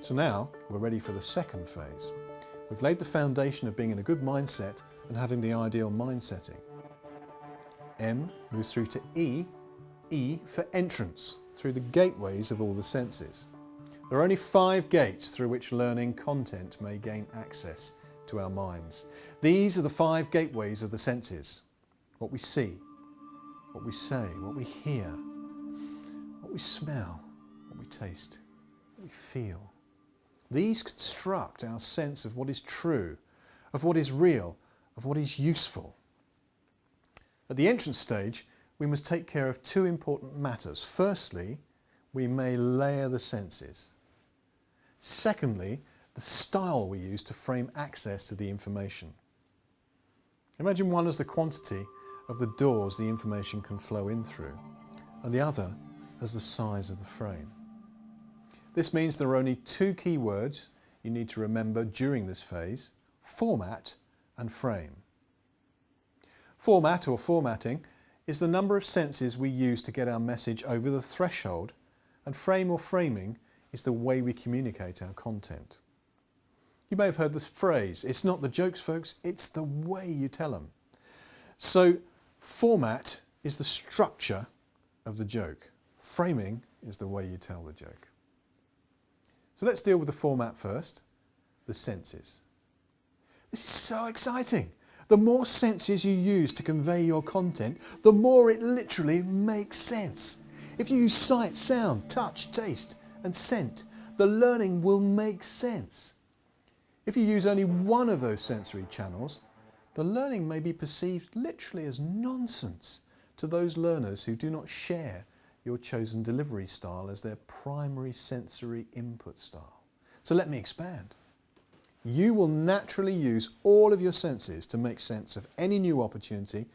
So now we're ready for the second phase. We've laid the foundation of being in a good mindset and having the ideal mind setting. M moves through to E, E for entrance, through the gateways of all the senses. There are only 5 gates through which learning content may gain access to our minds. These are the 5 gateways of the senses. What we see, what we say, what we hear, what we smell, what we taste, what we feel. These construct our sense of what is true, of what is real, of what is useful. At the entrance stage, we must take care of 2 important matters. Firstly, we may layer the senses. Secondly, the style we use to frame access to the information. Imagine one as the quantity of the doors the information can flow in through, and the other as the size of the frame. This means there are only 2 key words you need to remember during this phase: format and frame. Format, or formatting, is the number of senses we use to get our message over the threshold, and frame or framing is the way we communicate our content. You may have heard this phrase, it's not the jokes, folks, it's the way you tell them. So format is the structure of the joke. Framing is the way you tell the joke. So let's deal with the format first, the senses. This is so exciting. The more senses you use to convey your content, the more it literally makes sense. If you use sight, sound, touch, taste, and scent, the learning will make sense. If you use only one of those sensory channels, the learning may be perceived literally as nonsense to those learners who do not share your chosen delivery style as their primary sensory input style. So let me expand. You will naturally use all of your senses to make sense of any new opportunity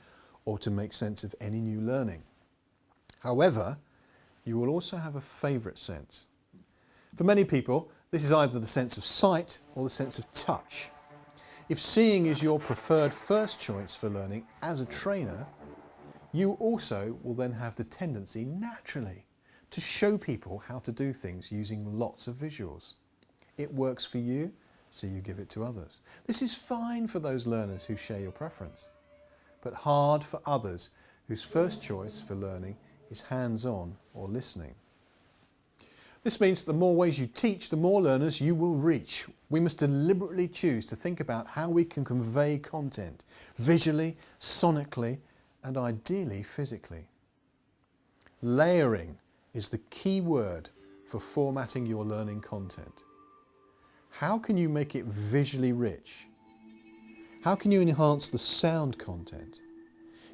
or to make sense of any new learning. However, you will also have a favourite sense. For many people, this is either the sense of sight or the sense of touch. If seeing is your preferred first choice for learning as a trainer, you also will then have the tendency naturally to show people how to do things using lots of visuals. It works for you, so you give it to others. This is fine for those learners who share your preference, but hard for others whose first choice for learning is hands-on or listening. This means that the more ways you teach, the more learners you will reach. We must deliberately choose to think about how we can convey content visually, sonically, and ideally physically. Layering is the key word for formatting your learning content. How can you make it visually rich? How can you enhance the sound content?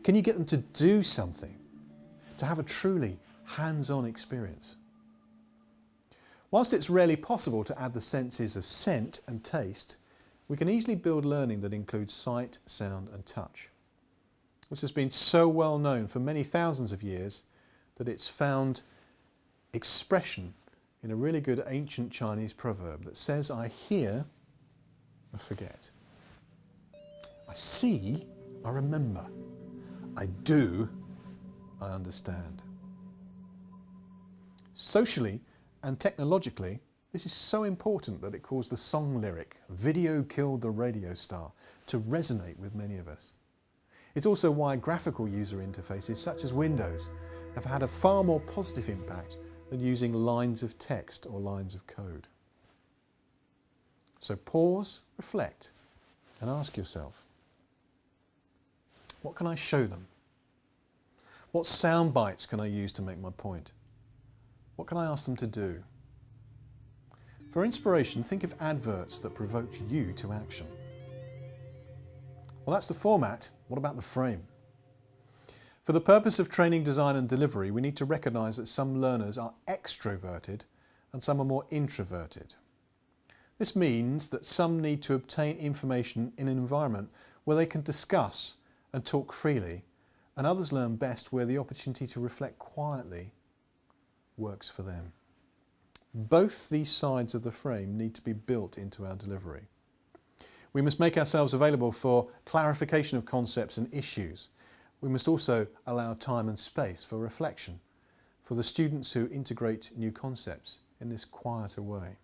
Can you get them to do something, to have a truly hands-on experience? Whilst it's rarely possible to add the senses of scent and taste, we can easily build learning that includes sight, sound and touch. This has been so well known for many thousands of years that it's found expression in a really good ancient Chinese proverb that says, I hear, I forget. I see, I remember. I do, I understand. Socially and technologically, this is so important that it caused the song lyric, "Video killed the radio star," to resonate with many of us. It's also why graphical user interfaces such as Windows have had a far more positive impact than using lines of text or lines of code. So pause, reflect, and ask yourself, what can I show them? What sound bites can I use to make my point? What can I ask them to do? For inspiration, think of adverts that provoke you to action. Well, that's the format. What about the frame? For the purpose of training, design and delivery, we need to recognise that some learners are extroverted and some are more introverted. This means that some need to obtain information in an environment where they can discuss and talk freely, and others learn best where the opportunity to reflect quietly works for them. Both these sides of the frame need to be built into our delivery. We must make ourselves available for clarification of concepts and issues. We must also allow time and space for reflection for the students who integrate new concepts in this quieter way.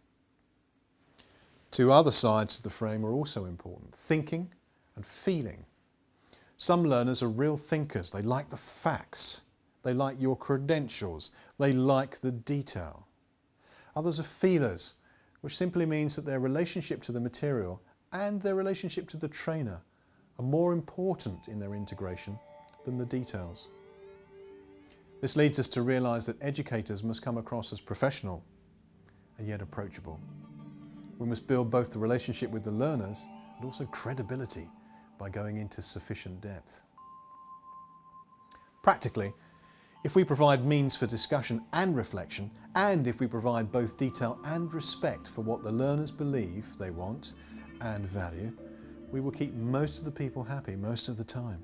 Two other sides of the frame are also important: thinking and feeling. Some learners are real thinkers. They like the facts. They like your credentials. They like the detail. Others are feelers, which simply means that their relationship to the material and their relationship to the trainer are more important in their integration than the details. This leads us to realise that educators must come across as professional and yet approachable. We must build both the relationship with the learners and also credibility by going into sufficient depth. Practically, if we provide means for discussion and reflection, and if we provide both detail and respect for what the learners believe they want and value, we will keep most of the people happy most of the time.